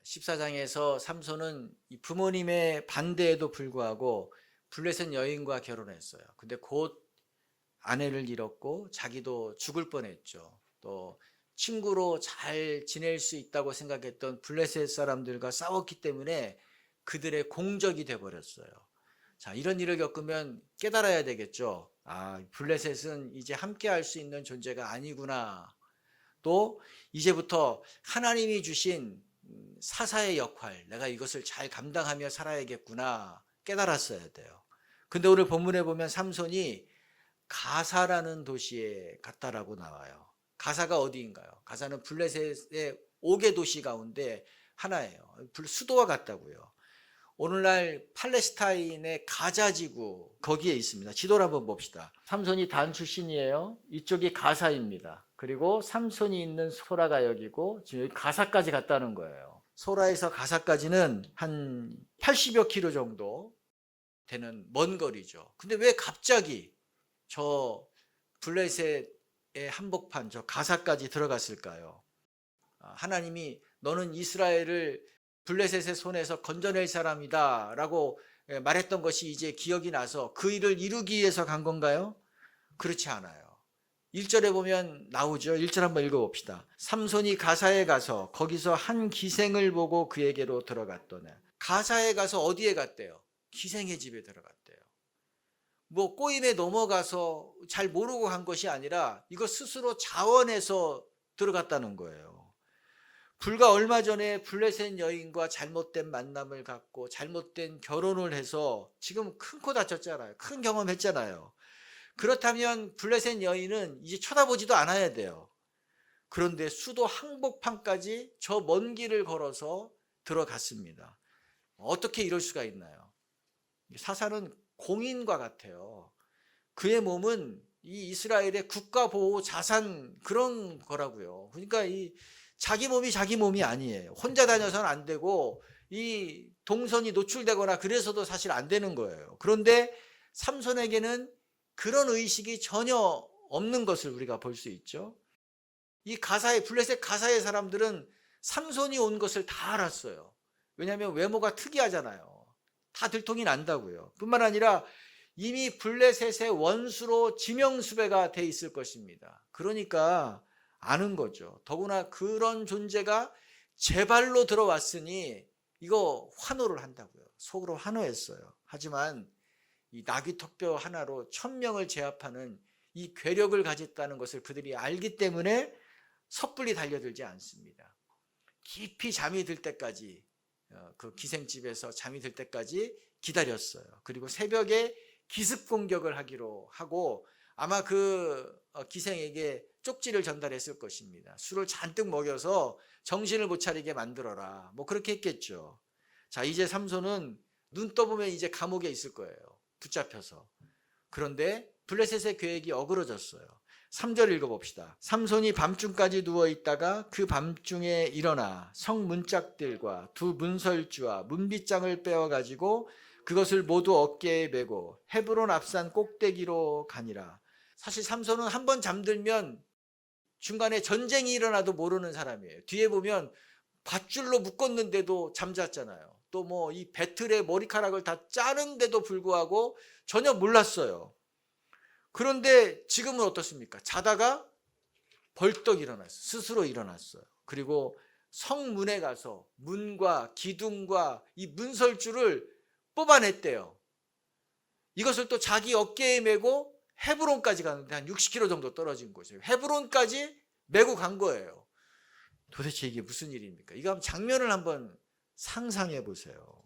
14장에서 삼손은 이 부모님의 반대에도 불구하고 블레셋 여인과 결혼했어요. 근데 곧 아내를 잃었고 자기도 죽을 뻔했죠. 또 친구로 잘 지낼 수 있다고 생각했던 블레셋 사람들과 싸웠기 때문에 그들의 공적이 돼버렸어요. 자, 이런 일을 겪으면 깨달아야 되겠죠. 아, 블레셋은 이제 함께 할 수 있는 존재가 아니구나. 또 이제부터 하나님이 주신 사사의 역할, 내가 이것을 잘 감당하며 살아야겠구나 깨달았어야 돼요. 근데 오늘 본문에 보면 삼손이 가사라는 도시에 갔다라고 나와요. 가사가 어디인가요? 가사는 블레셋의 5개 도시 가운데 하나예요. 수도와 같다고요. 오늘날 팔레스타인의 가자지구 거기에 있습니다. 지도를 한번 봅시다. 삼손이 단 출신이에요. 이쪽이 가사입니다. 그리고 삼손이 있는 소라가 여기고 지금 여기 가사까지 갔다는 거예요. 소라에서 가사까지는 한 80여 킬로 정도 되는 먼 거리죠. 근데 왜 갑자기 저 블레셋의 한복판 저 가사까지 들어갔을까요? 하나님이 너는 이스라엘을 블레셋의 손에서 건져낼 사람이다 라고 말했던 것이 이제 기억이 나서 그 일을 이루기 위해서 간 건가요? 그렇지 않아요. 1절에 보면 나오죠. 1절 한번 읽어봅시다. 삼손이 가사에 가서 거기서 한 기생을 보고 그에게로 들어갔더니. 가사에 가서 어디에 갔대요? 기생의 집에 들어갔대요. 뭐 꼬임에 넘어가서 잘 모르고 간 것이 아니라 이거 스스로 자원해서 들어갔다는 거예요. 불과 얼마 전에 블레셋 여인과 잘못된 만남을 갖고 잘못된 결혼을 해서 지금 큰 코 다쳤잖아요. 큰 경험했잖아요. 그렇다면 블레셋 여인은 이제 쳐다보지도 않아야 돼요. 그런데 수도 항복판까지 저 먼 길을 걸어서 들어갔습니다. 어떻게 이럴 수가 있나요? 사사는 공인과 같아요. 그의 몸은 이 이스라엘의 국가보호 자산 그런 거라고요. 그러니까 이 자기 몸이 자기 몸이 아니에요. 혼자 다녀서는 안 되고 이 동선이 노출되거나 그래서도 사실 안 되는 거예요. 그런데 삼손에게는 그런 의식이 전혀 없는 것을 우리가 볼 수 있죠. 이 가사의 블레셋 가사의 사람들은 삼손이 온 것을 다 알았어요. 왜냐하면 외모가 특이하잖아요. 다 들통이 난다고요. 뿐만 아니라 이미 블레셋의 원수로 지명수배가 돼 있을 것입니다. 그러니까 아는 거죠. 더구나 그런 존재가 제 발로 들어왔으니 이거 환호를 한다고요. 속으로 환호했어요. 하지만 이 나귀턱뼈 하나로 1000명을 제압하는 이 괴력을 가졌다는 것을 그들이 알기 때문에 섣불리 달려들지 않습니다. 깊이 잠이 들 때까지 그 기생집에서 잠이 들 때까지 기다렸어요. 그리고 새벽에 기습 공격을 하기로 하고 아마 그 기생에게 쪽지를 전달했을 것입니다. 술을 잔뜩 먹여서 정신을 못 차리게 만들어라. 뭐 그렇게 했겠죠. 자, 이제 삼손은 눈 떠보면 이제 감옥에 있을 거예요. 붙잡혀서. 그런데 블레셋의 계획이 어그러졌어요. 3절 읽어봅시다. 삼손이 밤중까지 누워있다가 그 밤중에 일어나 성 문짝들과 두 문설주와 문빗장을 빼어가지고 그것을 모두 어깨에 메고 헤브론 앞산 꼭대기로 가니라. 사실 삼손은 한번 잠들면 중간에 전쟁이 일어나도 모르는 사람이에요. 뒤에 보면 밧줄로 묶었는데도 잠잤잖아요. 또 뭐 이 배틀의 머리카락을 다 짜는데도 불구하고 전혀 몰랐어요. 그런데 지금은 어떻습니까? 자다가 벌떡 일어났어요. 스스로 일어났어요. 그리고 성문에 가서 문과 기둥과 이 문설주를 뽑아냈대요. 이것을 또 자기 어깨에 메고 헤브론까지 가는데 한 60km 정도 떨어진 곳이에요. 헤브론까지 메고 간 거예요. 도대체 이게 무슨 일입니까? 이거 한번 장면을 한번 상상해 보세요.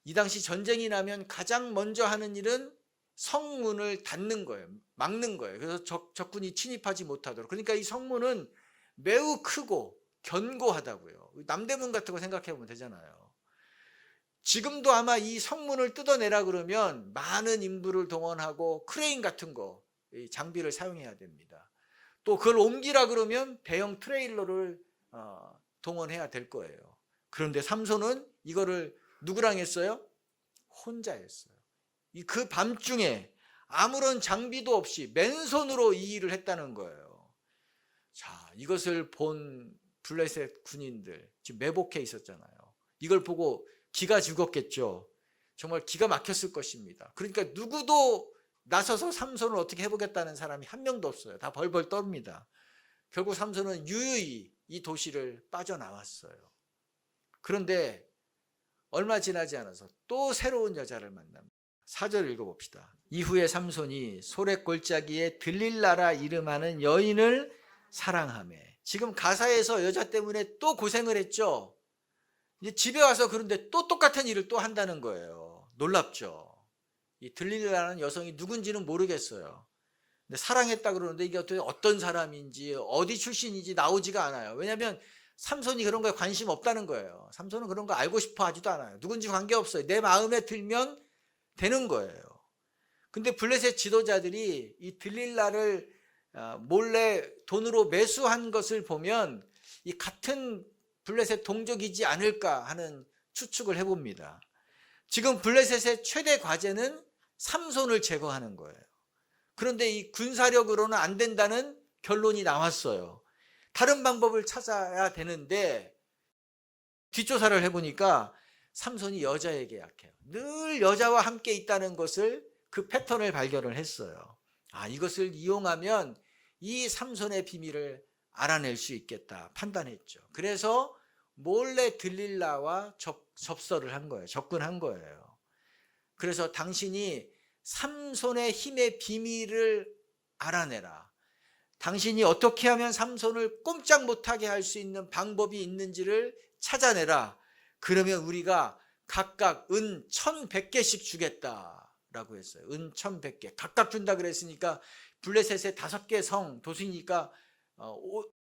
이 당시 전쟁이 나면 가장 먼저 하는 일은 성문을 닫는 거예요. 막는 거예요. 그래서 적군이 침입하지 못하도록. 그러니까 이 성문은 매우 크고 견고하다고요. 남대문 같은 거 생각해 보면 되잖아요. 지금도 아마 이 성문을 뜯어내라 그러면 많은 인부를 동원하고 크레인 같은 거 장비를 사용해야 됩니다. 또 그걸 옮기라 그러면 대형 트레일러를 동원해야 될 거예요. 그런데 삼손은 이거를 누구랑 했어요? 혼자 했어요. 그 밤중에 아무런 장비도 없이 맨손으로 이 일을 했다는 거예요. 자, 이것을 본 블레셋 군인들 지금 매복해 있었잖아요. 이걸 보고 기가 죽었겠죠. 정말 기가 막혔을 것입니다. 그러니까 누구도 나서서 삼손을 어떻게 해보겠다는 사람이 한 명도 없어요. 다 벌벌 떱니다. 결국 삼손은 유유히 이 도시를 빠져나왔어요. 그런데 얼마 지나지 않아서 또 새로운 여자를 만납니다. 4절 읽어봅시다. 이후에 삼손이 소렛 골짜기에 들릴라라 이름하는 여인을 사랑하매. 지금 가사에서 여자 때문에 또 고생을 했죠. 이제 집에 와서 그런데 또 똑같은 일을 또 한다는 거예요. 놀랍죠. 이 들릴라라는 여성이 누군지는 모르겠어요. 근데 사랑했다 그러는데 이게 어떤 사람인지 어디 출신인지 나오지가 않아요. 왜냐하면 삼손이 그런 거에 관심 없다는 거예요. 삼손은 그런 거 알고 싶어 하지도 않아요. 누군지 관계없어요. 내 마음에 들면 되는 거예요. 근데 블레셋 지도자들이 이 들릴라를 몰래 돈으로 매수한 것을 보면 이 같은 블레셋 동족이지 않을까 하는 추측을 해봅니다. 지금 블레셋의 최대 과제는 삼손을 제거하는 거예요. 그런데 이 군사력으로는 안 된다는 결론이 나왔어요. 다른 방법을 찾아야 되는데 뒷조사를 해보니까 삼손이 여자에게 약해요. 늘 여자와 함께 있다는 것을 그 패턴을 발견을 했어요. 이것을 이용하면 이 삼손의 비밀을 알아낼 수 있겠다 판단했죠. 그래서 몰래 들릴라와 접설을 한 거예요. 접근한 거예요. 그래서 당신이 삼손의 힘의 비밀을 알아내라. 당신이 어떻게 하면 삼손을 꼼짝 못하게 할 수 있는 방법이 있는지를 찾아내라. 그러면 우리가 각각 은 1,100개씩 주겠다라고 했어요. 은 1,100개. 각각 준다 그랬으니까 블레셋의 5개 성 도시니까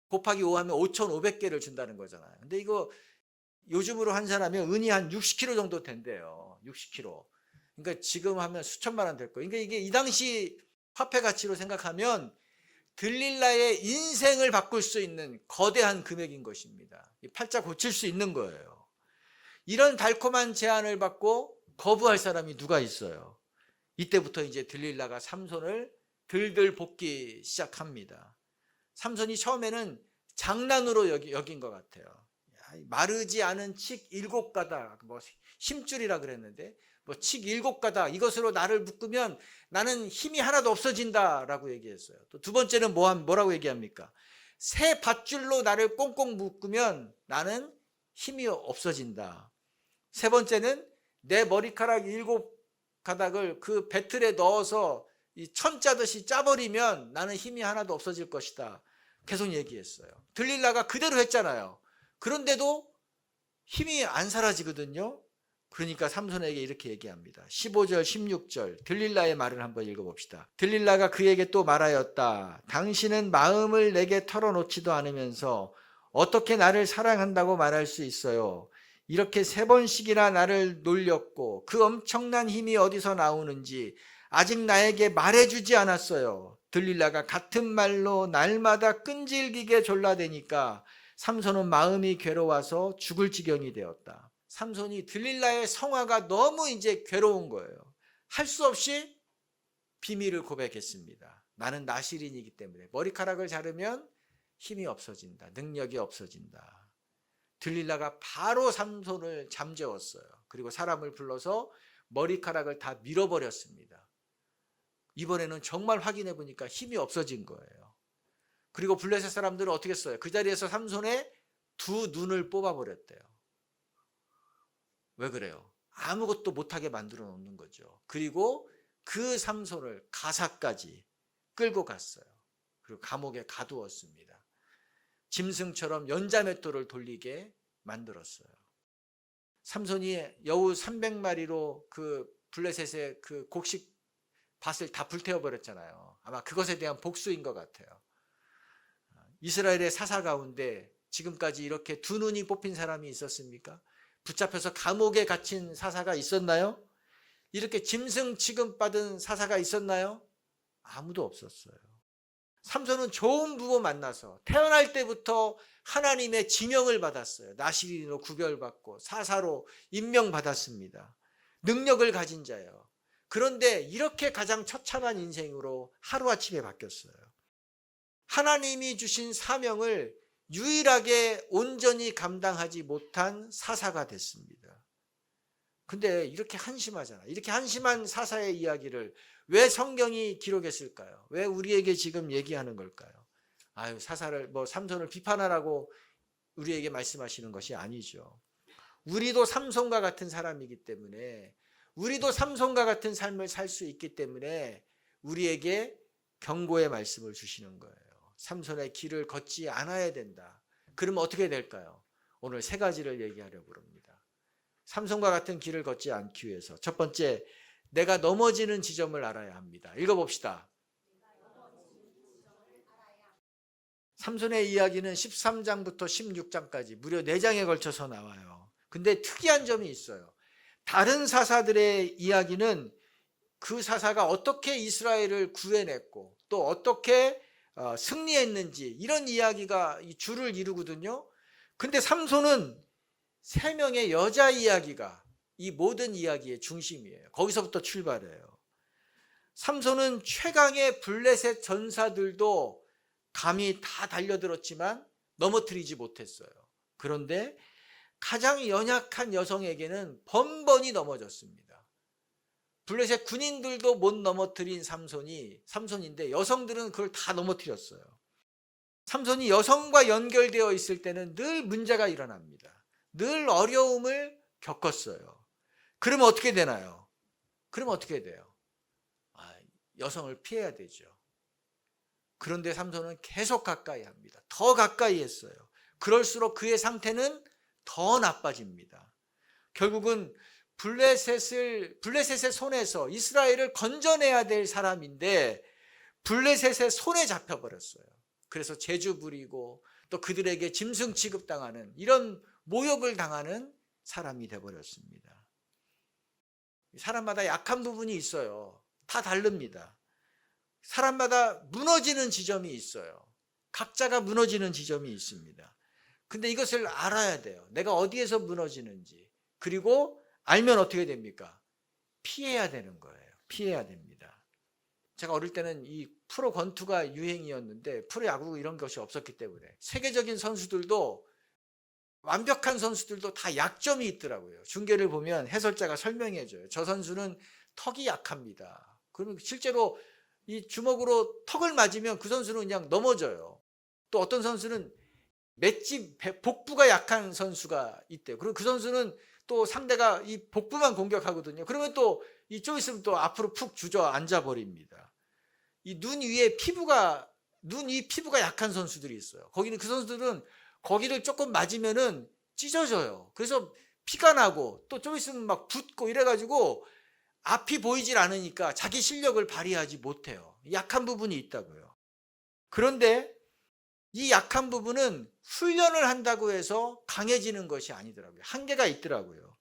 곱하기 5 하면 5,500개를 준다는 거잖아요. 근데 이거 요즘으로 환산하면 은이 한 60kg 정도 된대요. 60kg. 그러니까 지금 하면 수천만 원 될 거예요. 그러니까 이게 이 당시 화폐 가치로 생각하면 들릴라의 인생을 바꿀 수 있는 거대한 금액인 것입니다. 팔자 고칠 수 있는 거예요. 이런 달콤한 제안을 받고 거부할 사람이 누가 있어요? 이때부터 이제 들릴라가 삼손을 들들 볶기 시작합니다. 삼손이 처음에는 장난으로 여긴 것 같아요. 마르지 않은 칡 7가닥, 힘줄이라 그랬는데 칡 7가닥 이것으로 나를 묶으면 나는 힘이 하나도 없어진다라고 얘기했어요. 또 두 번째는 뭐라고 얘기합니까? 새 밧줄로 나를 꽁꽁 묶으면 나는 힘이 없어진다. 세 번째는 내 머리카락 7가닥을 그 배틀에 넣어서 이 천 짜듯이 짜버리면 나는 힘이 하나도 없어질 것이다. 계속 얘기했어요. 들릴라가 그대로 했잖아요. 그런데도 힘이 안 사라지거든요. 그러니까 삼손에게 이렇게 얘기합니다. 15절 16절 들릴라의 말을 한번 읽어봅시다. 들릴라가 그에게 또 말하였다. 당신은 마음을 내게 털어놓지도 않으면서 어떻게 나를 사랑한다고 말할 수 있어요? 이렇게 3번씩이나 나를 놀렸고 그 엄청난 힘이 어디서 나오는지 아직 나에게 말해주지 않았어요. 들릴라가 같은 말로 날마다 끈질기게 졸라대니까 삼손은 마음이 괴로워서 죽을 지경이 되었다. 삼손이 들릴라의 성화가 너무 이제 괴로운 거예요. 할 수 없이 비밀을 고백했습니다. 나는 나실인이기 때문에 머리카락을 자르면 힘이 없어진다. 능력이 없어진다. 들릴라가 바로 삼손을 잠재웠어요. 그리고 사람을 불러서 머리카락을 다 밀어버렸습니다. 이번에는 정말 확인해 보니까 힘이 없어진 거예요. 그리고 블레셋 사람들은 어떻게 했어요? 그 자리에서 삼손의 2 눈을 뽑아버렸대요. 왜 그래요? 아무것도 못하게 만들어 놓는 거죠. 그리고 그 삼손을 가사까지 끌고 갔어요. 그리고 감옥에 가두었습니다. 짐승처럼 연자맷돌을 돌리게 만들었어요. 삼손이 여우 300마리로 그 블레셋의 그 곡식 밭을 다 불태워 버렸잖아요. 아마 그것에 대한 복수인 것 같아요. 이스라엘의 사사 가운데 지금까지 이렇게 2 눈이 뽑힌 사람이 있었습니까? 붙잡혀서 감옥에 갇힌 사사가 있었나요? 이렇게 짐승 취급받은 사사가 있었나요? 아무도 없었어요. 삼손은 좋은 부모 만나서 태어날 때부터 하나님의 지명을 받았어요. 나실인으로 구별받고 사사로 임명받았습니다. 능력을 가진 자예요. 그런데 이렇게 가장 처참한 인생으로 하루아침에 바뀌었어요. 하나님이 주신 사명을 유일하게 온전히 감당하지 못한 사사가 됐습니다. 근데 이렇게 한심하잖아. 이렇게 한심한 사사의 이야기를 왜 성경이 기록했을까요? 왜 우리에게 지금 얘기하는 걸까요? 아유, 사사를 삼손을 비판하라고 우리에게 말씀하시는 것이 아니죠. 우리도 삼손과 같은 사람이기 때문에, 우리도 삼손과 같은 삶을 살 수 있기 때문에 우리에게 경고의 말씀을 주시는 거예요. 삼손의 길을 걷지 않아야 된다. 그러면 어떻게 될까요? 오늘 세 가지를 얘기하려고 합니다. 삼손과 같은 길을 걷지 않기 위해서 첫 번째, 내가 넘어지는 지점을 알아야 합니다. 읽어봅시다. 삼손의 이야기는 13장부터 16장까지 무려 4장에 걸쳐서 나와요. 근데 특이한 점이 있어요. 다른 사사들의 이야기는 그 사사가 어떻게 이스라엘을 구해냈고 또 어떻게 승리했는지 이런 이야기가 줄을 이루거든요. 근데 삼손은 3명의 여자 이야기가 이 모든 이야기의 중심이에요. 거기서부터 출발해요. 삼손은 최강의 블레셋 전사들도 감히 다 달려들었지만 넘어뜨리지 못했어요. 그런데 가장 연약한 여성에게는 번번이 넘어졌습니다. 블레셋 군인들도 못 넘어뜨린 삼손인데 여성들은 그걸 다 넘어뜨렸어요. 삼손이 여성과 연결되어 있을 때는 늘 문제가 일어납니다. 늘 어려움을 겪었어요. 그러면 어떻게 되나요? 그러면 어떻게 돼요? 여성을 피해야 되죠. 그런데 삼손은 계속 가까이 합니다. 더 가까이 했어요. 그럴수록 그의 상태는 더 나빠집니다. 결국은 블레셋의 손에서 이스라엘을 건져내야 될 사람인데 블레셋의 손에 잡혀버렸어요. 그래서 재주 부리고 또 그들에게 짐승 취급당하는 이런 모욕을 당하는 사람이 되어버렸습니다. 사람마다 약한 부분이 있어요. 다 다릅니다. 사람마다 무너지는 지점이 있어요. 각자가 무너지는 지점이 있습니다. 근데 이것을 알아야 돼요. 내가 어디에서 무너지는지. 그리고 알면 어떻게 됩니까? 피해야 되는 거예요. 피해야 됩니다. 제가 어릴 때는 이 프로 권투가 유행이었는데 프로야구 이런 것이 없었기 때문에 세계적인 선수들도 완벽한 선수들도 다 약점이 있더라고요. 중계를 보면 해설자가 설명해줘요. 저 선수는 턱이 약합니다. 그러면 실제로 이 주먹으로 턱을 맞으면 그 선수는 그냥 넘어져요. 또 어떤 선수는 복부가 약한 선수가 있대요. 그리고 그 선수는 또 상대가 이 복부만 공격하거든요. 그러면 또 이쪽 있으면 또 앞으로 푹 주저앉아 버립니다. 이 눈 위 피부가 약한 선수들이 있어요. 거기는 그 선수들은 거기를 조금 맞으면은 찢어져요. 그래서 피가 나고 또 좀 있으면 막 붓고 이래가지고 앞이 보이질 않으니까 자기 실력을 발휘하지 못해요. 약한 부분이 있다고요. 그런데 이 약한 부분은 훈련을 한다고 해서 강해지는 것이 아니더라고요. 한계가 있더라고요.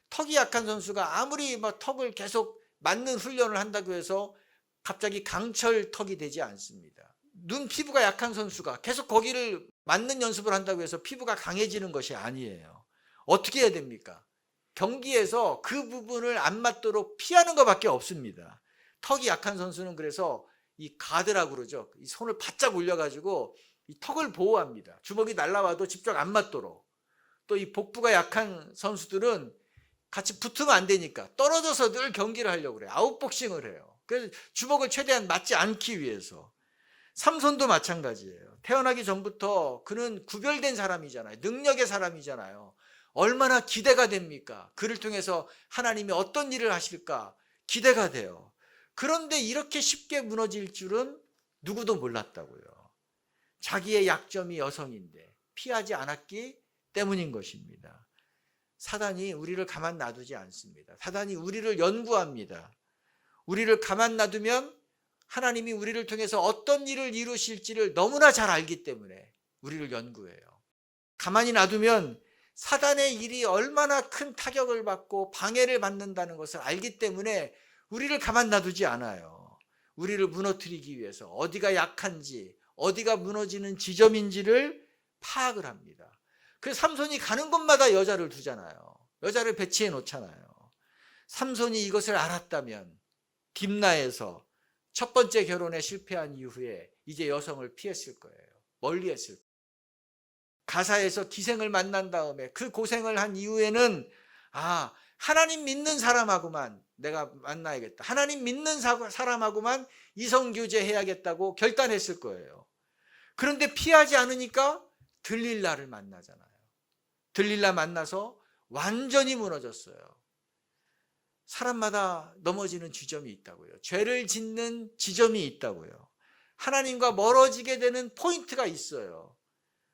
턱이 약한 선수가 아무리 막 턱을 계속 맞는 훈련을 한다고 해서 갑자기 강철 턱이 되지 않습니다. 눈 피부가 약한 선수가 계속 거기를 맞는 연습을 한다고 해서 피부가 강해지는 것이 아니에요. 어떻게 해야 됩니까? 경기에서 그 부분을 안 맞도록 피하는 것밖에 없습니다. 턱이 약한 선수는 그래서 이 가드라고 그러죠. 이 손을 바짝 올려가지고 이 턱을 보호합니다. 주먹이 날라와도 직접 안 맞도록. 또 이 복부가 약한 선수들은 같이 붙으면 안 되니까 떨어져서 늘 경기를 하려고 그래요. 아웃복싱을 해요. 그래서 주먹을 최대한 맞지 않기 위해서. 삼손도 마찬가지예요. 태어나기 전부터 그는 구별된 사람이잖아요. 능력의 사람이잖아요. 얼마나 기대가 됩니까? 그를 통해서 하나님이 어떤 일을 하실까 기대가 돼요. 그런데 이렇게 쉽게 무너질 줄은 누구도 몰랐다고요. 자기의 약점이 여성인데 피하지 않았기 때문인 것입니다. 사단이 우리를 가만 놔두지 않습니다. 사단이 우리를 연구합니다. 우리를 가만 놔두면 하나님이 우리를 통해서 어떤 일을 이루실지를 너무나 잘 알기 때문에 우리를 연구해요. 가만히 놔두면 사단의 일이 얼마나 큰 타격을 받고 방해를 받는다는 것을 알기 때문에 우리를 가만 놔두지 않아요. 우리를 무너뜨리기 위해서 어디가 약한지, 어디가 무너지는 지점인지를 파악을 합니다. 그래서 삼손이 가는 곳마다 여자를 두잖아요. 여자를 배치해 놓잖아요. 삼손이 이것을 알았다면 딥나에서 첫 번째 결혼에 실패한 이후에 이제 여성을 피했을 거예요. 멀리 했을 거예요. 가사에서 기생을 만난 다음에 그 고생을 한 이후에는 하나님 믿는 사람하고만 내가 만나야겠다. 하나님 믿는 사람하고만 이성교제 해야겠다고 결단했을 거예요. 그런데 피하지 않으니까 들릴라를 만나잖아요. 들릴라 만나서 완전히 무너졌어요. 사람마다 넘어지는 지점이 있다고요. 죄를 짓는 지점이 있다고요. 하나님과 멀어지게 되는 포인트가 있어요.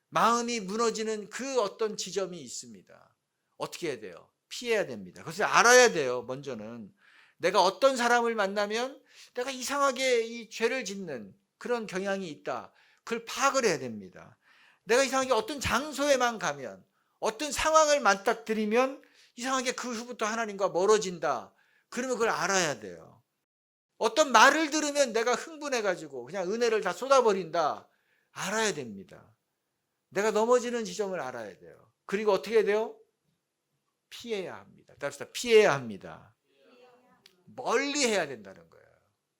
마음이 무너지는 그 어떤 지점이 있습니다. 어떻게 해야 돼요? 피해야 됩니다. 그것을 알아야 돼요. 먼저는 내가 어떤 사람을 만나면 내가 이상하게 이 죄를 짓는 그런 경향이 있다. 그걸 파악을 해야 됩니다. 내가 이상하게 어떤 장소에만 가면, 어떤 상황을 맞닥뜨리면 이상하게 그 후부터 하나님과 멀어진다. 그러면 그걸 알아야 돼요. 어떤 말을 들으면 내가 흥분해가지고 그냥 은혜를 다 쏟아버린다. 알아야 됩니다. 내가 넘어지는 지점을 알아야 돼요. 그리고 어떻게 해야 돼요? 피해야 합니다. 따라서 피해야 합니다. 멀리 해야 된다는 거예요.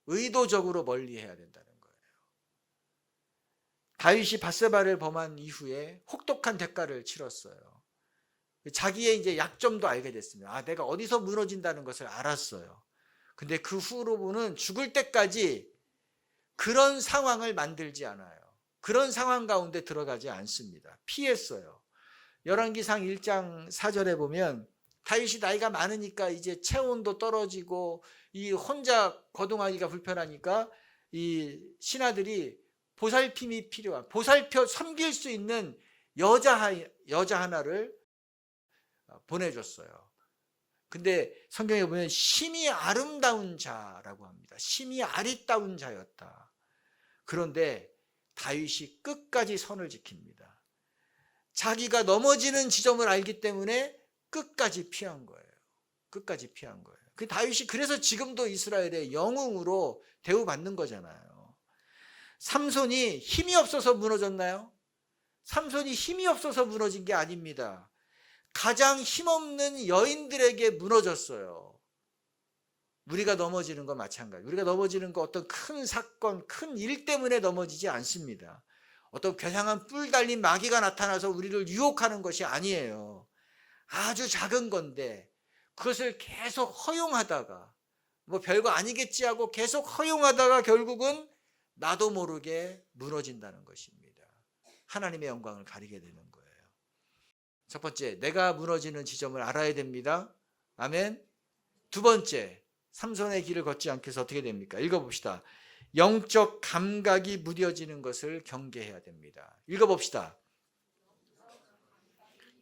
의도적으로 멀리 해야 된다는 거예요. 다윗이 밧세바를 범한 이후에 혹독한 대가를 치렀어요. 자기의 이제 약점도 알게 됐습니다. 내가 어디서 무너진다는 것을 알았어요. 근데 그 후로는 죽을 때까지 그런 상황을 만들지 않아요. 그런 상황 가운데 들어가지 않습니다. 피했어요. 열왕기상 1장 4절에 보면 다윗이 나이가 많으니까 이제 체온도 떨어지고 이 혼자 거동하기가 불편하니까 이 신하들이 보살핌이 필요한, 보살펴 섬길 수 있는 여자 하나를 보내줬어요. 근데 성경에 보면 심히 아름다운 자라고 합니다. 심히 아리따운 자였다. 그런데 다윗이 끝까지 선을 지킵니다. 자기가 넘어지는 지점을 알기 때문에 끝까지 피한 거예요. 끝까지 피한 거예요. 그 다윗이 그래서 지금도 이스라엘의 영웅으로 대우받는 거잖아요. 삼손이 힘이 없어서 무너졌나요? 삼손이 힘이 없어서 무너진 게 아닙니다. 가장 힘없는 여인들에게 무너졌어요. 우리가 넘어지는 건 마찬가지. 우리가 넘어지는 거 어떤 큰 사건, 큰 일 때문에 넘어지지 않습니다. 어떤 괴상한 뿔 달린 마귀가 나타나서 우리를 유혹하는 것이 아니에요. 아주 작은 건데 그것을 계속 허용하다가 뭐 별거 아니겠지 하고 계속 허용하다가 결국은 나도 모르게 무너진다는 것입니다. 하나님의 영광을 가리게 되는 거예요. 첫 번째, 내가 무너지는 지점을 알아야 됩니다. 아멘. 두 번째, 삼손의 길을 걷지 않게 해서 어떻게 됩니까? 읽어봅시다. 영적 감각이 무뎌지는 것을 경계해야 됩니다. 읽어봅시다.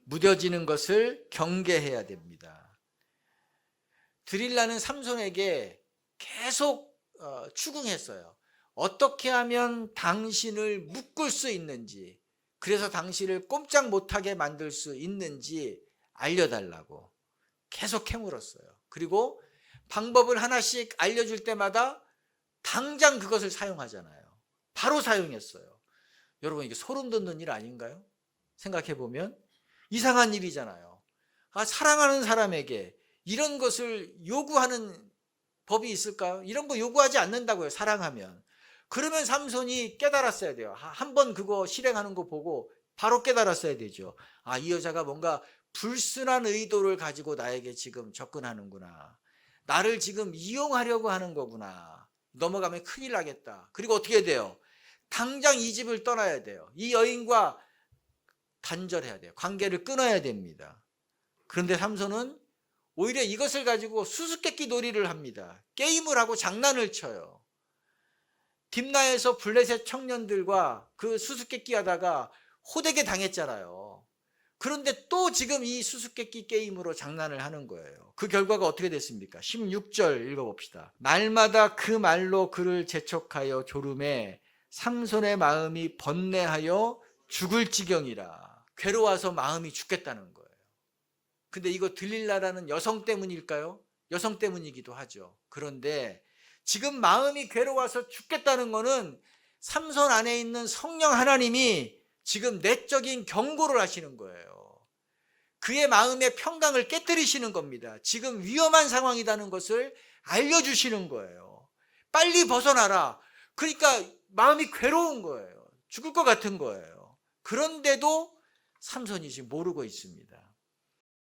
무뎌지는 것을 경계해야 됩니다. 드릴라는 삼손에게 계속 추궁했어요. 어떻게 하면 당신을 묶을 수 있는지, 그래서 당신을 꼼짝 못하게 만들 수 있는지 알려달라고 계속 캐물었어요. 그리고 방법을 하나씩 알려줄 때마다 당장 그것을 사용하잖아요. 바로 사용했어요. 여러분, 이게 소름 돋는 일 아닌가요? 생각해보면 이상한 일이잖아요. 사랑하는 사람에게 이런 것을 요구하는 법이 있을까요? 이런 거 요구하지 않는다고요. 사랑하면. 그러면 삼손이 깨달았어야 돼요. 한번 그거 실행하는 거 보고 바로 깨달았어야 되죠. 이 여자가 뭔가 불순한 의도를 가지고 나에게 지금 접근하는구나. 나를 지금 이용하려고 하는 거구나. 넘어가면 큰일 나겠다. 그리고 어떻게 돼요? 당장 이 집을 떠나야 돼요. 이 여인과 단절해야 돼요. 관계를 끊어야 됩니다. 그런데 삼손은 오히려 이것을 가지고 수수께끼 놀이를 합니다. 게임을 하고 장난을 쳐요. 딥나에서 블레셋 청년들과 그 수수께끼 하다가 호되게 당했잖아요. 그런데 또 지금 이 수수께끼 게임으로 장난을 하는 거예요. 그 결과가 어떻게 됐습니까? 16절 읽어봅시다. 날마다 그 말로 그를 재촉하여 졸음에 삼손의 마음이 번뇌하여 죽을 지경이라. 괴로워서 마음이 죽겠다는 거예요. 근데 이거 들릴라라는 여성 때문일까요? 여성 때문이기도 하죠. 그런데 지금 마음이 괴로워서 죽겠다는 거는 삼손 안에 있는 성령 하나님이 지금 내적인 경고를 하시는 거예요. 그의 마음의 평강을 깨뜨리시는 겁니다. 지금 위험한 상황이라는 것을 알려주시는 거예요. 빨리 벗어나라. 그러니까 마음이 괴로운 거예요. 죽을 것 같은 거예요. 그런데도 삼손이 지금 모르고 있습니다.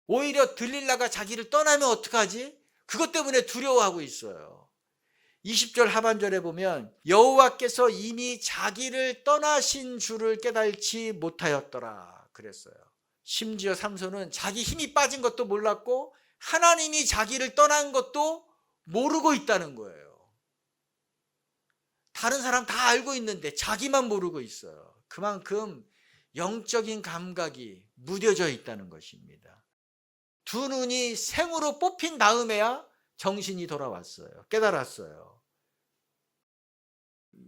오히려 들릴라가 자기를 떠나면 어떡하지? 그것 때문에 두려워하고 있어요. 20절 하반절에 보면 여호와께서 이미 자기를 떠나신 줄을 깨달지 못하였더라 그랬어요. 심지어 삼손은 자기 힘이 빠진 것도 몰랐고 하나님이 자기를 떠난 것도 모르고 있다는 거예요. 다른 사람 다 알고 있는데 자기만 모르고 있어요. 그만큼 영적인 감각이 무뎌져 있다는 것입니다. 두 눈이 생으로 뽑힌 다음에야 정신이 돌아왔어요. 깨달았어요.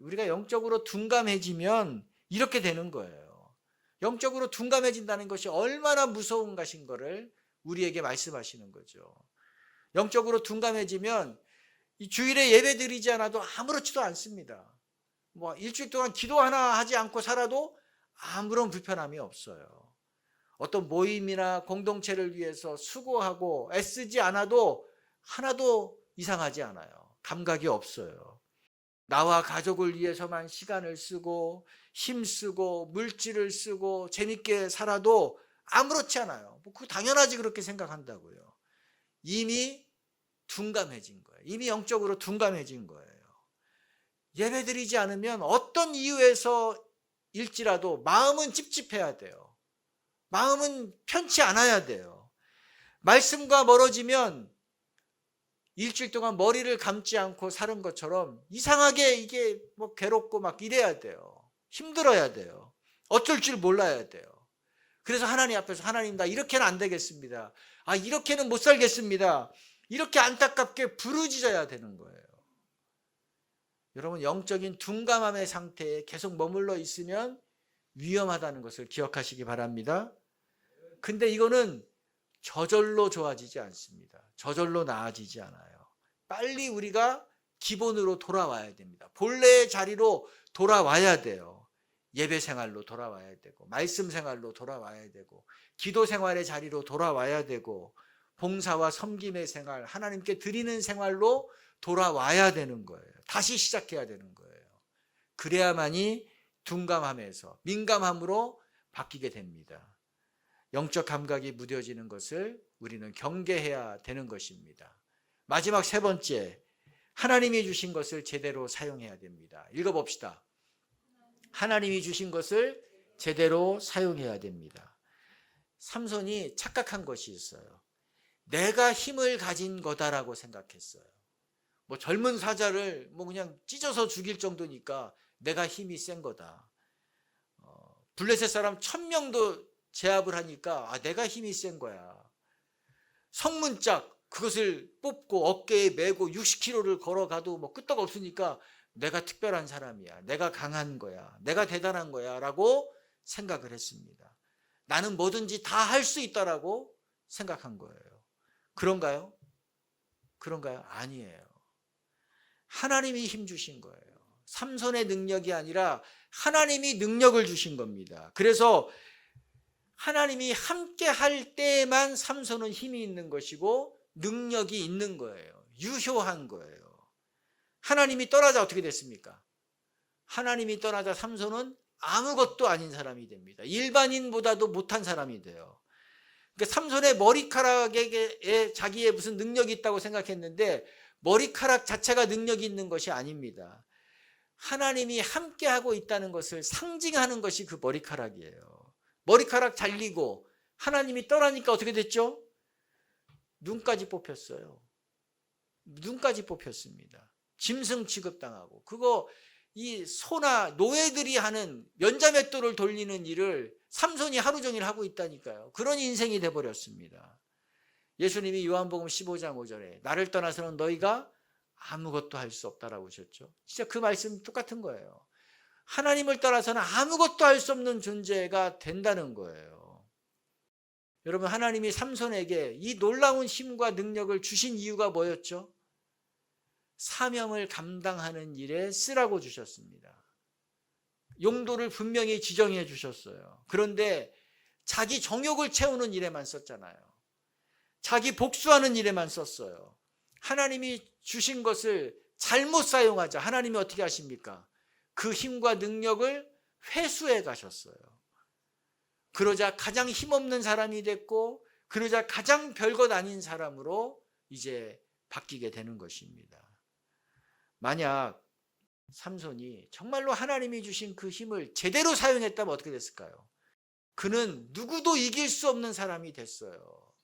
우리가 영적으로 둔감해지면 이렇게 되는 거예요. 영적으로 둔감해진다는 것이 얼마나 무서운 것인 거를 우리에게 말씀하시는 거죠. 영적으로 둔감해지면 이 주일에 예배 드리지 않아도 아무렇지도 않습니다. 뭐 일주일 동안 기도 하나 하지 않고 살아도 아무런 불편함이 없어요. 어떤 모임이나 공동체를 위해서 수고하고 애쓰지 않아도 하나도 이상하지 않아요. 감각이 없어요. 나와 가족을 위해서만 시간을 쓰고 힘쓰고 물질을 쓰고 재밌게 살아도 아무렇지 않아요. 그거 당연하지 그렇게 생각한다고요. 이미 둔감해진 거예요. 이미 영적으로 둔감해진 거예요. 예배드리지 않으면 어떤 이유에서일지라도 마음은 찝찝해야 돼요. 마음은 편치 않아야 돼요. 말씀과 멀어지면 일주일 동안 머리를 감지 않고 사는 것처럼 이상하게 이게 뭐 괴롭고 막 이래야 돼요. 힘들어야 돼요. 어쩔 줄 몰라야 돼요. 그래서 하나님 앞에서 하나님 나 이렇게는 안 되겠습니다. 이렇게는 못 살겠습니다. 이렇게 안타깝게 부르짖어야 되는 거예요. 여러분 영적인 둔감함의 상태에 계속 머물러 있으면 위험하다는 것을 기억하시기 바랍니다. 근데 이거는 저절로 좋아지지 않습니다. 저절로 나아지지 않아요. 빨리 우리가 기본으로 돌아와야 됩니다. 본래의 자리로 돌아와야 돼요. 예배 생활로 돌아와야 되고 말씀 생활로 돌아와야 되고 기도 생활의 자리로 돌아와야 되고 봉사와 섬김의 생활, 하나님께 드리는 생활로 돌아와야 되는 거예요. 다시 시작해야 되는 거예요. 그래야만이 둔감함에서 민감함으로 바뀌게 됩니다. 영적 감각이 무뎌지는 것을 우리는 경계해야 되는 것입니다. 마지막 세 번째, 하나님이 주신 것을 제대로 사용해야 됩니다. 읽어봅시다. 하나님이 주신 것을 제대로 사용해야 됩니다. 삼손이 착각한 것이 있어요. 내가 힘을 가진 거다라고 생각했어요. 뭐 젊은 사자를 뭐 그냥 찢어서 죽일 정도니까 내가 힘이 센 거다. 블레셋 사람 1000명도 제압을 하니까 내가 힘이 센 거야. 성문짝 그것을 뽑고 어깨에 메고 60km를 걸어가도 뭐 끄떡 없으니까 내가 특별한 사람이야. 내가 강한 거야. 내가 대단한 거야 라고 생각을 했습니다. 나는 뭐든지 다 할 수 있다라고 생각한 거예요. 그런가요? 그런가요? 아니에요. 하나님이 힘 주신 거예요. 삼손의 능력이 아니라 하나님이 능력을 주신 겁니다. 그래서 하나님이 함께 할 때에만 삼손은 힘이 있는 것이고 능력이 있는 거예요. 유효한 거예요. 하나님이 떠나자 어떻게 됐습니까? 하나님이 떠나자 삼손은 아무것도 아닌 사람이 됩니다. 일반인보다도 못한 사람이 돼요. 그러니까 삼손의 머리카락에 자기의 무슨 능력이 있다고 생각했는데 머리카락 자체가 능력이 있는 것이 아닙니다. 하나님이 함께하고 있다는 것을 상징하는 것이 그 머리카락이에요. 머리카락 잘리고 하나님이 떠나니까 어떻게 됐죠? 눈까지 뽑혔어요. 눈까지 뽑혔습니다. 짐승 취급당하고 그거 이 소나 노예들이 하는 연자맷돌을 돌리는 일을 삼손이 하루 종일 하고 있다니까요. 그런 인생이 돼버렸습니다. 예수님이 요한복음 15장 5절에 나를 떠나서는 너희가 아무것도 할 수 없다라고 하셨죠. 진짜 그 말씀 똑같은 거예요. 하나님을 떠나서는 아무것도 할 수 없는 존재가 된다는 거예요. 여러분 하나님이 삼손에게 이 놀라운 힘과 능력을 주신 이유가 뭐였죠? 사명을 감당하는 일에 쓰라고 주셨습니다. 용도를 분명히 지정해 주셨어요. 그런데 자기 정욕을 채우는 일에만 썼잖아요. 자기 복수하는 일에만 썼어요. 하나님이 주신 것을 잘못 사용하자 하나님이 어떻게 하십니까? 그 힘과 능력을 회수해 가셨어요. 그러자 가장 힘없는 사람이 됐고, 그러자 가장 별것 아닌 사람으로 이제 바뀌게 되는 것입니다. 만약 삼손이 정말로 하나님이 주신 그 힘을 제대로 사용했다면 어떻게 됐을까요? 그는 누구도 이길 수 없는 사람이 됐어요.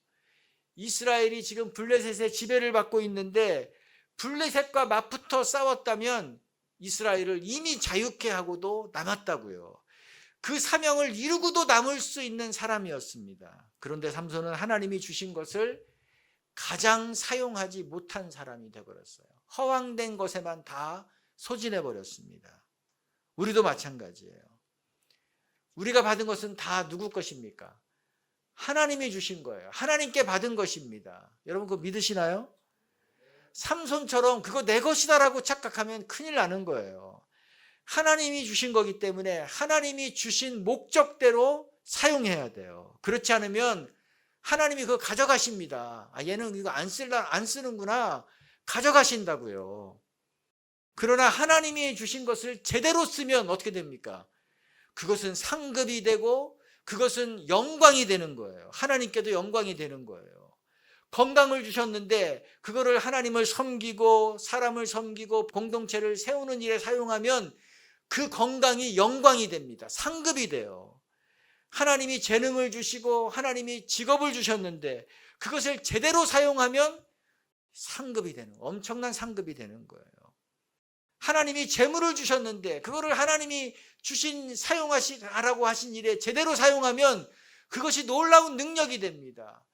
이스라엘이 지금 블레셋의 지배를 받고 있는데 블레셋과 맞붙어 싸웠다면 이스라엘을 이미 자유케 하고도 남았다고요. 그 사명을 이루고도 남을 수 있는 사람이었습니다. 그런데 삼손은 하나님이 주신 것을 가장 사용하지 못한 사람이 되어버렸어요. 허황된 것에만 다 소진해 버렸습니다. 우리도 마찬가지예요. 우리가 받은 것은 다 누구 것입니까? 하나님이 주신 거예요. 하나님께 받은 것입니다. 여러분 그거 믿으시나요? 삼손처럼 그거 내 것이다라고 착각하면 큰일 나는 거예요. 하나님이 주신 거기 때문에 하나님이 주신 목적대로 사용해야 돼요. 그렇지 않으면 하나님이 그거 가져가십니다. 얘는 이거 안 쓰는구나. 가져가신다고요. 그러나 하나님이 주신 것을 제대로 쓰면 어떻게 됩니까? 그것은 상급이 되고 그것은 영광이 되는 거예요. 하나님께도 영광이 되는 거예요. 건강을 주셨는데 그거를 하나님을 섬기고 사람을 섬기고 공동체를 세우는 일에 사용하면 그 건강이 영광이 됩니다. 상급이 돼요. 하나님이 재능을 주시고 하나님이 직업을 주셨는데 그것을 제대로 사용하면 상급이 되는, 엄청난 상급이 되는 거예요. 하나님이 재물을 주셨는데 그거를 하나님이 사용하라고 하신 일에 제대로 사용하면 그것이 놀라운 능력이 됩니다.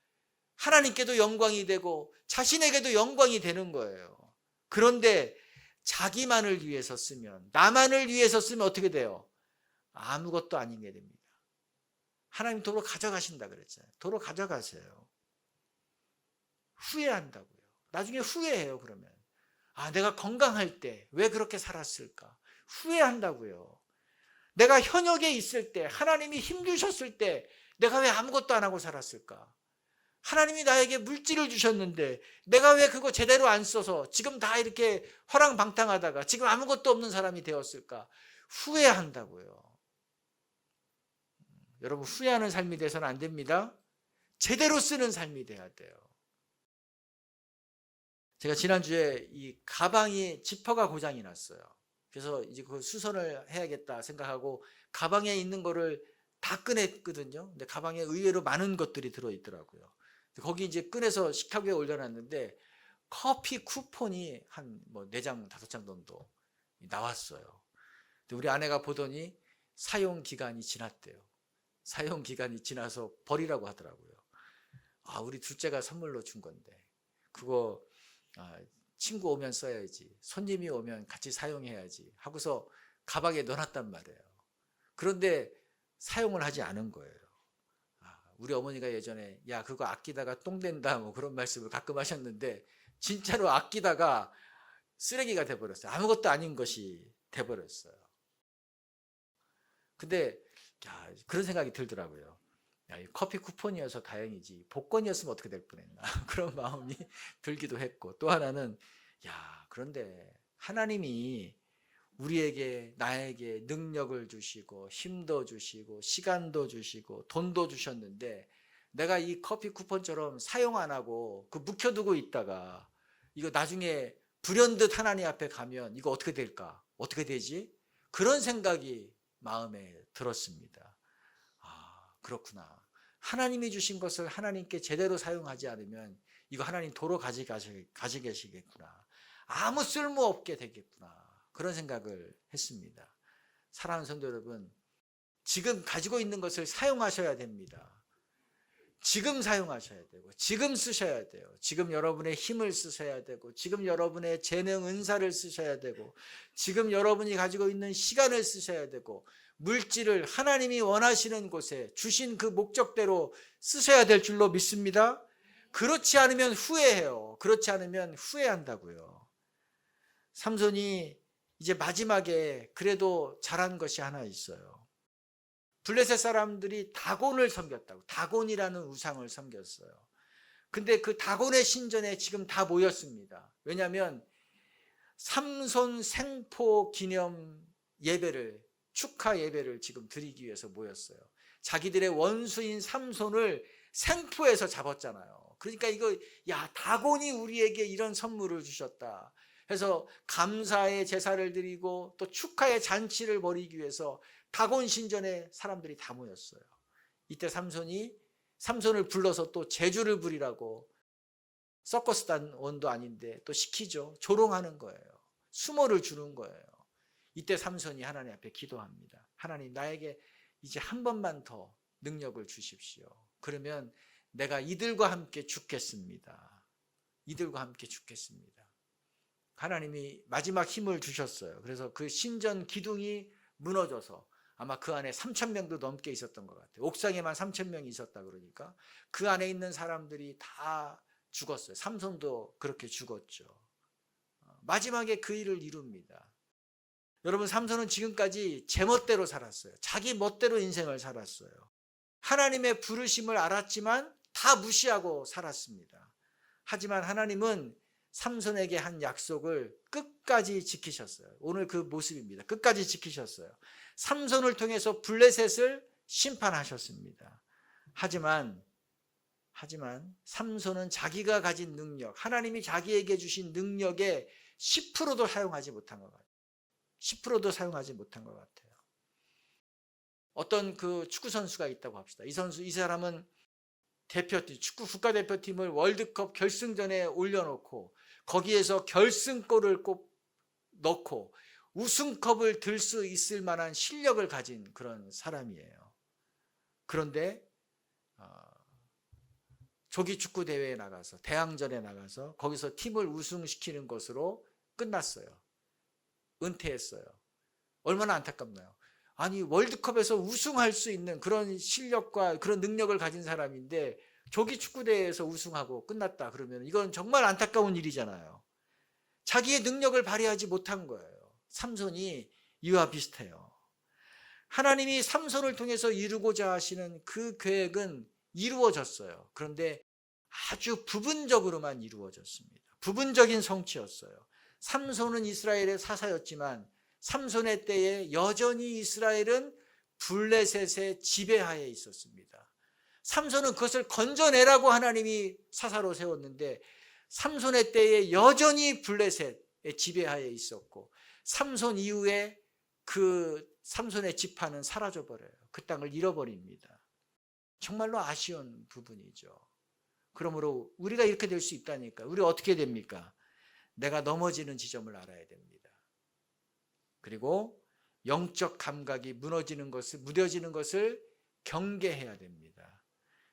하나님께도 영광이 되고 자신에게도 영광이 되는 거예요. 그런데 자기만을 위해서 쓰면, 나만을 위해서 쓰면 어떻게 돼요? 아무것도 아닌 게 됩니다. 하나님 도로 가져가신다 그랬잖아요. 도로 가져가세요. 후회한다고요. 나중에 후회해요. 그러면 내가 건강할 때 왜 그렇게 살았을까? 후회한다고요. 내가 현역에 있을 때, 하나님이 힘 주셨을 때 내가 왜 아무것도 안 하고 살았을까? 하나님이 나에게 물질을 주셨는데 내가 왜 그거 제대로 안 써서 지금 다 이렇게 허랑방탕하다가 지금 아무것도 없는 사람이 되었을까? 후회한다고요. 여러분 후회하는 삶이 돼서는 안 됩니다. 제대로 쓰는 삶이 돼야 돼요. 제가 지난주에 이 가방이 지퍼가 고장이 났어요. 그래서 이제 그 수선을 해야겠다 생각하고 가방에 있는 거를 다 꺼냈거든요. 근데 가방에 의외로 많은 것들이 들어있더라고요. 거기 이제 꺼내서 식탁 위에 올려놨는데 커피 쿠폰이 한 4장, 5장 정도 나왔어요. 근데 우리 아내가 보더니 사용 기간이 지났대요. 사용 기간이 지나서 버리라고 하더라고요. 우리 둘째가 선물로 준 건데 그거 친구 오면 써야지, 손님이 오면 같이 사용해야지 하고서 가방에 넣어놨단 말이에요. 그런데 사용을 하지 않은 거예요. 우리 어머니가 예전에 야 그거 아끼다가 똥 된다 그런 말씀을 가끔 하셨는데 진짜로 아끼다가 쓰레기가 돼버렸어요. 아무것도 아닌 것이 돼버렸어요. 근데 그런 생각이 들더라고요. 커피 쿠폰이어서 다행이지 복권이었으면 어떻게 될 뻔했나 그런 마음이 들기도 했고, 또 하나는 그런데 하나님이 우리에게, 나에게 능력을 주시고 힘도 주시고 시간도 주시고 돈도 주셨는데 내가 이 커피 쿠폰처럼 사용 안 하고 묵혀두고 있다가 이거 나중에 불현듯 하나님 앞에 가면 이거 어떻게 될까? 어떻게 되지? 그런 생각이 마음에 들었습니다. 그렇구나. 하나님이 주신 것을 하나님께 제대로 사용하지 않으면 이거 하나님 도로 가져계시겠구나. 아무 쓸모없게 되겠구나. 그런 생각을 했습니다. 사랑하는 성도 여러분, 지금 가지고 있는 것을 사용하셔야 됩니다. 지금 사용하셔야 되고 지금 쓰셔야 돼요. 지금 여러분의 힘을 쓰셔야 되고 지금 여러분의 재능, 은사를 쓰셔야 되고 지금 여러분이 가지고 있는 시간을 쓰셔야 되고 물질을 하나님이 원하시는 곳에 주신 그 목적대로 쓰셔야 될 줄로 믿습니다. 그렇지 않으면 후회해요. 그렇지 않으면 후회한다고요. 삼손이 이제 마지막에 그래도 잘한 것이 하나 있어요. 블레셋 사람들이 다곤을 섬겼다고, 다곤이라는 우상을 섬겼어요. 근데 그 다곤의 신전에 지금 다 모였습니다. 왜냐하면 삼손 생포 기념 예배를, 축하 예배를 지금 드리기 위해서 모였어요. 자기들의 원수인 삼손을 생포해서 잡았잖아요. 그러니까 이거 다곤이 우리에게 이런 선물을 주셨다 해서 감사의 제사를 드리고 또 축하의 잔치를 벌이기 위해서 다곤 신전에 사람들이 다 모였어요. 이때 삼손을 불러서 또 제주를 부리라고, 서커스 단원도 아닌데 또 시키죠. 조롱하는 거예요. 수모를 주는 거예요. 이때 삼손이 하나님 앞에 기도합니다. 하나님, 나에게 이제 한 번만 더 능력을 주십시오. 그러면 내가 이들과 함께 죽겠습니다. 이들과 함께 죽겠습니다. 하나님이 마지막 힘을 주셨어요. 그래서 그 신전 기둥이 무너져서 아마 그 안에 3,000명도 넘게 있었던 것 같아요. 옥상에만 3,000명이 있었다 그러니까 그 안에 있는 사람들이 다 죽었어요. 삼손도 그렇게 죽었죠. 마지막에 그 일을 이룹니다. 여러분, 삼손은 지금까지 제멋대로 살았어요. 자기 멋대로 인생을 살았어요. 하나님의 부르심을 알았지만 다 무시하고 살았습니다. 하지만 하나님은 삼손에게 한 약속을 끝까지 지키셨어요. 오늘 그 모습입니다. 끝까지 지키셨어요. 삼손을 통해서 블레셋을 심판하셨습니다. 하지만 삼손은 자기가 가진 능력, 하나님이 자기에게 주신 능력의 10%도 사용하지 못한 것 같아요. 10%도 사용하지 못한 것 같아요. 어떤 그 축구 선수가 있다고 합시다. 이 사람은 대표팀, 축구 국가대표팀을 월드컵 결승전에 올려놓고 거기에서 결승골을 꼭 넣고 우승컵을 들 수 있을 만한 실력을 가진 그런 사람이에요. 그런데 조기 축구 대회에 나가서, 대항전에 나가서 거기서 팀을 우승시키는 것으로 끝났어요. 은퇴했어요. 얼마나 안타깝나요? 아니, 월드컵에서 우승할 수 있는 그런 실력과 그런 능력을 가진 사람인데 조기 축구 대회에서 우승하고 끝났다 그러면 이건 정말 안타까운 일이잖아요. 자기의 능력을 발휘하지 못한 거예요. 삼손이 이와 비슷해요. 하나님이 삼손을 통해서 이루고자 하시는 그 계획은 이루어졌어요. 그런데 아주 부분적으로만 이루어졌습니다. 부분적인 성취였어요. 삼손은 이스라엘의 사사였지만 삼손의 때에 여전히 이스라엘은 블레셋의 지배하에 있었습니다. 삼손은 그것을 건져내라고 하나님이 사사로 세웠는데 삼손의 때에 여전히 블레셋의 지배하에 있었고 삼손 이후에 그 삼손의 지파는 사라져버려요. 그 땅을 잃어버립니다. 정말로 아쉬운 부분이죠. 그러므로 우리가 이렇게 될 수 있다니까. 우리 어떻게 됩니까? 내가 넘어지는 지점을 알아야 됩니다. 그리고 영적 감각이 무뎌지는 것을 경계해야 됩니다.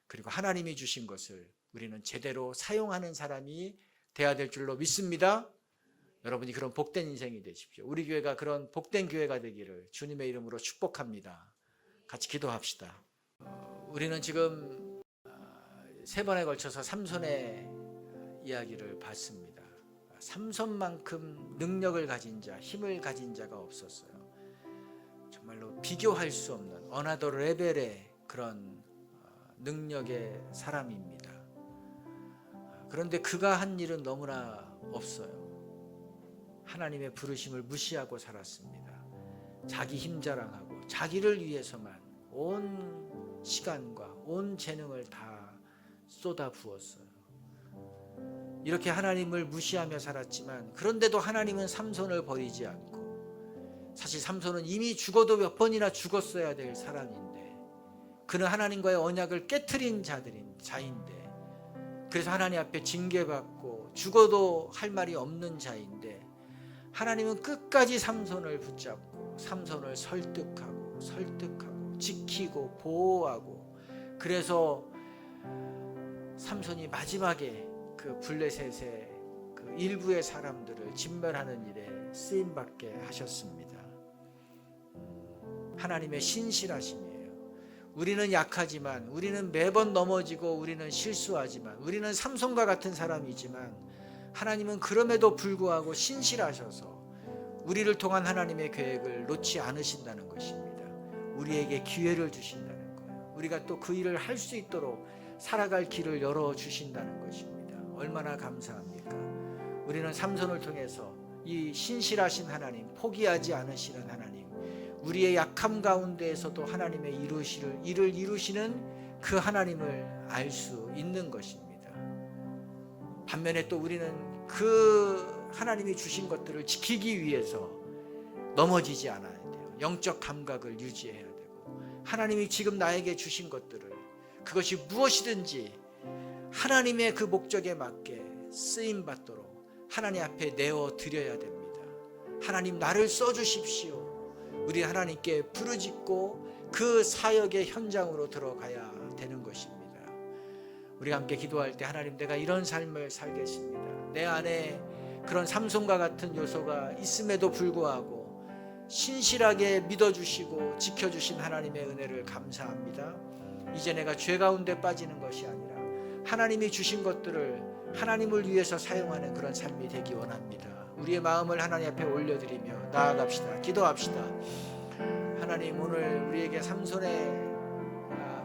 그리고 하나님이 주신 것을 우리는 제대로 사용하는 사람이 돼야 될 줄로 믿습니다. 여러분이 그런 복된 인생이 되십시오. 우리 교회가 그런 복된 교회가 되기를 주님의 이름으로 축복합니다. 같이 기도합시다. 우리는 지금 3번에 걸쳐서 삼손의 이야기를 봤습니다. 삼손만큼 능력을 가진 자, 힘을 가진 자가 없었어요. 정말로 비교할 수 없는 어나더 레벨의 그런 능력의 사람입니다. 그런데 그가 한 일은 너무나 없어요. 하나님의 부르심을 무시하고 살았습니다. 자기 힘 자랑하고 자기를 위해서만 온 시간과 온 재능을 다 쏟아 부었어요. 이렇게 하나님을 무시하며 살았지만 그런데도 하나님은 삼손을 버리지 않고, 사실 삼손은 이미 죽어도 몇 번이나 죽었어야 될 사람인데 그는 하나님과의 언약을 깨트린 자인데, 그래서 하나님 앞에 징계받고 죽어도 할 말이 없는 자인데 하나님은 끝까지 삼손을 붙잡고 삼손을 설득하고 지키고 보호하고, 그래서 삼손이 마지막에 그 블레셋의 그 일부의 사람들을 진멸하는 일에 쓰임받게 하셨습니다. 하나님의 신실하심이에요. 우리는 약하지만, 우리는 매번 넘어지고, 우리는 실수하지만, 우리는 삼손과 같은 사람이지만 하나님은 그럼에도 불구하고 신실하셔서 우리를 통한 하나님의 계획을 놓지 않으신다는 것입니다. 우리에게 기회를 주신다는 거예요. 우리가 또 그 일을 할 수 있도록 살아갈 길을 열어주신다는 것입니다. 얼마나 감사합니까? 우리는 삼손을 통해서 이 신실하신 하나님, 포기하지 않으시는 하나님, 우리의 약함 가운데에서도 하나님의 일을 이루시는 그 하나님을 알 수 있는 것입니다. 반면에 또 우리는 그 하나님이 주신 것들을 지키기 위해서 넘어지지 않아야 돼요. 영적 감각을 유지해야 되고, 하나님이 지금 나에게 주신 것들을, 그것이 무엇이든지 하나님의 그 목적에 맞게 쓰임 받도록 하나님 앞에 내어 드려야 됩니다. 하나님, 나를 써주십시오. 우리 하나님께 부르짖고 그 사역의 현장으로 들어가야 되는 것입니다. 우리가 함께 기도할 때, 하나님, 내가 이런 삶을 살겠습니다. 내 안에 그런 삼손과 같은 요소가 있음에도 불구하고 신실하게 믿어주시고 지켜주신 하나님의 은혜를 감사합니다. 이제 내가 죄 가운데 빠지는 것이 아니라 하나님이 주신 것들을 하나님을 위해서 사용하는 그런 삶이 되기 원합니다. 우리의 마음을 하나님 앞에 올려드리며 나아갑시다. 기도합시다. 하나님, 오늘 우리에게 삼손의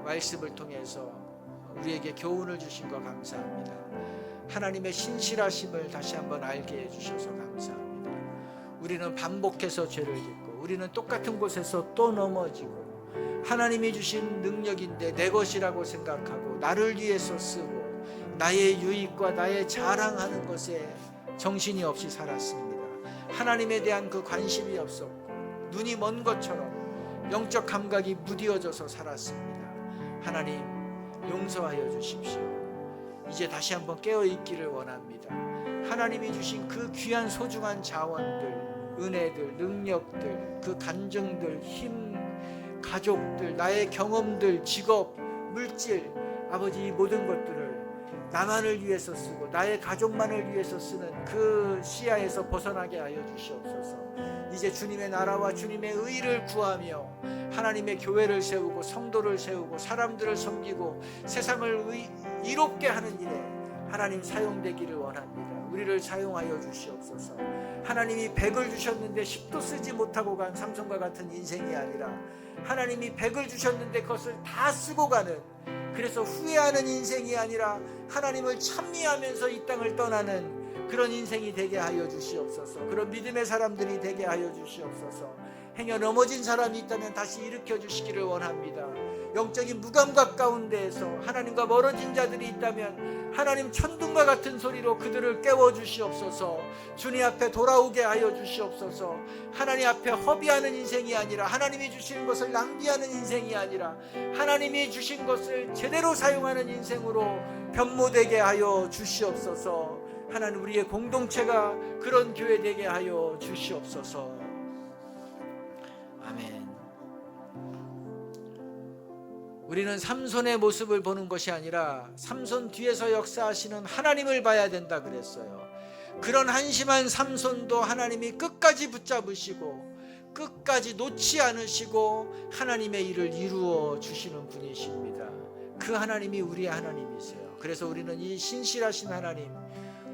말씀을 통해서 우리에게 교훈을 주신 것 감사합니다. 하나님의 신실하심을 다시 한번 알게 해주셔서 감사합니다. 우리는 반복해서 죄를 짓고, 우리는 똑같은 곳에서 또 넘어지고, 하나님이 주신 능력인데 내 것이라고 생각하고 나를 위해서 쓰고 나의 유익과 나의 자랑하는 것에 정신이 없이 살았습니다. 하나님에 대한 그 관심이 없었고 눈이 먼 것처럼 영적 감각이 무디어져서 살았습니다. 하나님, 용서하여 주십시오. 이제 다시 한번 깨어있기를 원합니다. 하나님이 주신 그 귀한 소중한 자원들, 은혜들, 능력들, 그 간증들, 힘, 가족들, 나의 경험들, 직업, 물질, 아버지, 이 모든 것들을 나만을 위해서 쓰고 나의 가족만을 위해서 쓰는 그 시야에서 벗어나게 하여 주시옵소서. 이제 주님의 나라와 주님의 의를 구하며 하나님의 교회를 세우고 성도를 세우고 사람들을 섬기고 세상을 이롭게 하는 일에 하나님 사용되기를 원합니다. 우리를 사용하여 주시옵소서. 하나님이 100을 주셨는데 10도 쓰지 못하고 간 삼손과 같은 인생이 아니라 하나님이 100을 주셨는데 그것을 다 쓰고 가는, 그래서 후회하는 인생이 아니라 하나님을 찬미하면서 이 땅을 떠나는 그런 인생이 되게 하여 주시옵소서. 그런 믿음의 사람들이 되게 하여 주시옵소서. 행여 넘어진 사람이 있다면 다시 일으켜 주시기를 원합니다. 영적인 무감각 가운데에서 하나님과 멀어진 자들이 있다면 하나님, 천둥과 같은 소리로 그들을 깨워 주시옵소서. 주님 앞에 돌아오게 하여 주시옵소서. 하나님 앞에 허비하는 인생이 아니라, 하나님이 주신 것을 낭비하는 인생이 아니라 하나님이 주신 것을 제대로 사용하는 인생으로 변모되게 하여 주시옵소서. 하나님, 우리의 공동체가 그런 교회 되게 하여 주시옵소서. 아멘. 우리는 삼손의 모습을 보는 것이 아니라 삼손 뒤에서 역사하시는 하나님을 봐야 된다 그랬어요. 그런 한심한 삼손도 하나님이 끝까지 붙잡으시고 끝까지 놓지 않으시고 하나님의 일을 이루어 주시는 분이십니다. 그 하나님이 우리의 하나님이세요. 그래서 우리는 이 신실하신 하나님,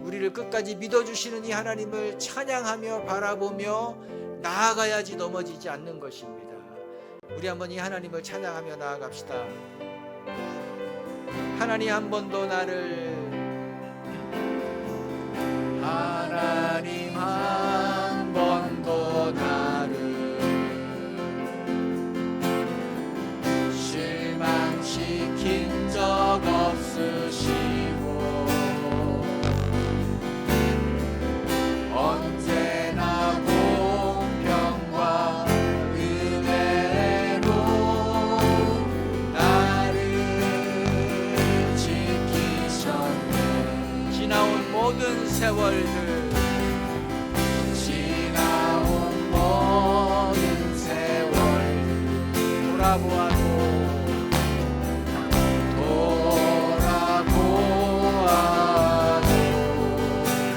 우리를 끝까지 믿어주시는 이 하나님을 찬양하며 바라보며 나아가야지 넘어지지 않는 것입니다. 우리 한번 이 하나님을 찬양하며 나아갑시다. 하나님, 한 번도 나를, 하나님 한 번도 나를 실망시킨 적 없으시고 언제나 공평과 은혜로 나를 지키셨네. 지나온 모든 세월들, 지나온 모든 세월들 돌아보아도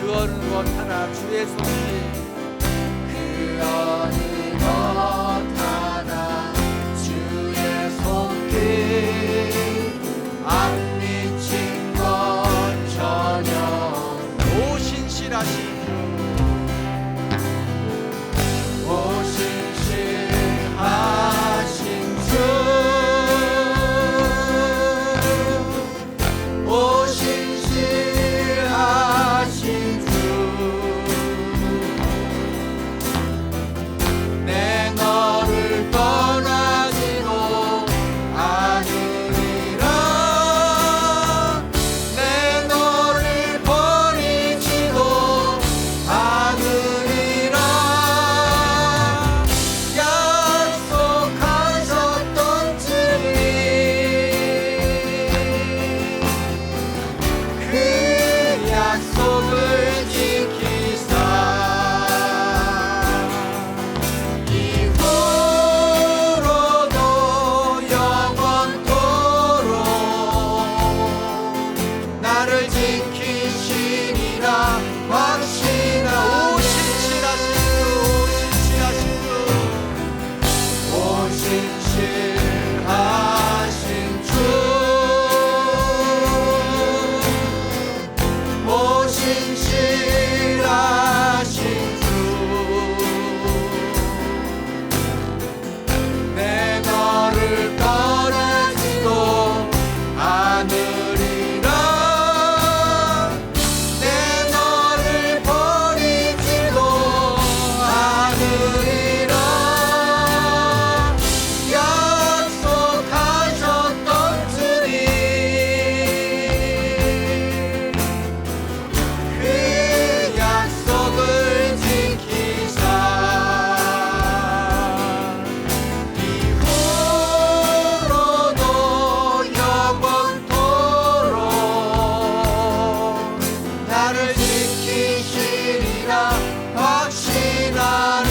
그 어느 것 하나 주의 손길, 그 어느 것 하나 주의 손길 안 미친 것 전혀. 오 신실하신 주, 오 신실하신 주, 나를 지키시리라 확신하네. 오 신실하신 주, 오 신실하신 주, 오 신실하신 주, 내 너를 떠나지도 않으리라. 내 너를 버리지도 않으리라. 약속하셨던 주님, 그 약속을 지키사 이후로도 영원토록 나를 지키시리라 확신하네.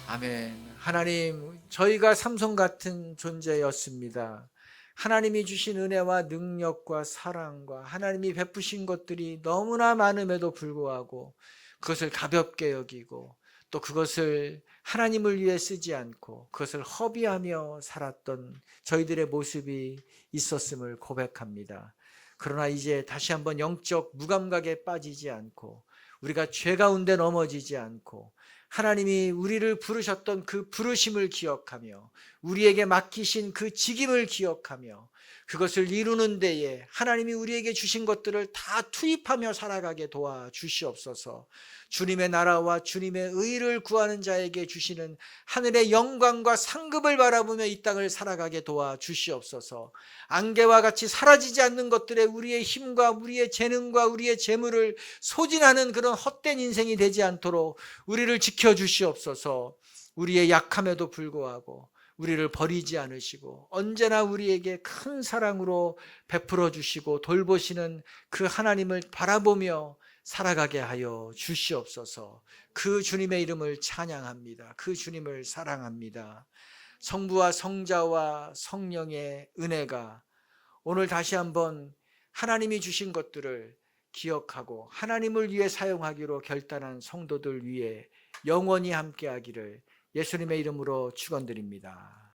아멘. 하나님, 저희가 삼손 같은 존재였습니다. 하나님이 주신 은혜와 능력과 사랑과 하나님이 베푸신 것들이 너무나 많음에도 불구하고 그것을 가볍게 여기고 또 그것을 하나님을 위해 쓰지 않고 그것을 허비하며 살았던 저희들의 모습이 있었음을 고백합니다. 그러나 이제 다시 한번 영적 무감각에 빠지지 않고 우리가 죄 가운데 넘어지지 않고 하나님이 우리를 부르셨던 그 부르심을 기억하며 우리에게 맡기신 그 직임을 기억하며 그것을 이루는 데에 하나님이 우리에게 주신 것들을 다 투입하며 살아가게 도와주시옵소서. 주님의 나라와 주님의 의를 구하는 자에게 주시는 하늘의 영광과 상급을 바라보며 이 땅을 살아가게 도와주시옵소서. 안개와 같이 사라지지 않는 것들에 우리의 힘과 우리의 재능과 우리의 재물을 소진하는 그런 헛된 인생이 되지 않도록 우리를 지켜주시옵소서. 우리의 약함에도 불구하고 우리를 버리지 않으시고 언제나 우리에게 큰 사랑으로 베풀어 주시고 돌보시는 그 하나님을 바라보며 살아가게 하여 주시옵소서. 그 주님의 이름을 찬양합니다. 그 주님을 사랑합니다. 성부와 성자와 성령의 은혜가 오늘 다시 한번 하나님이 주신 것들을 기억하고 하나님을 위해 사용하기로 결단한 성도들 위해 영원히 함께하기를 예수님의 이름으로 축원드립니다.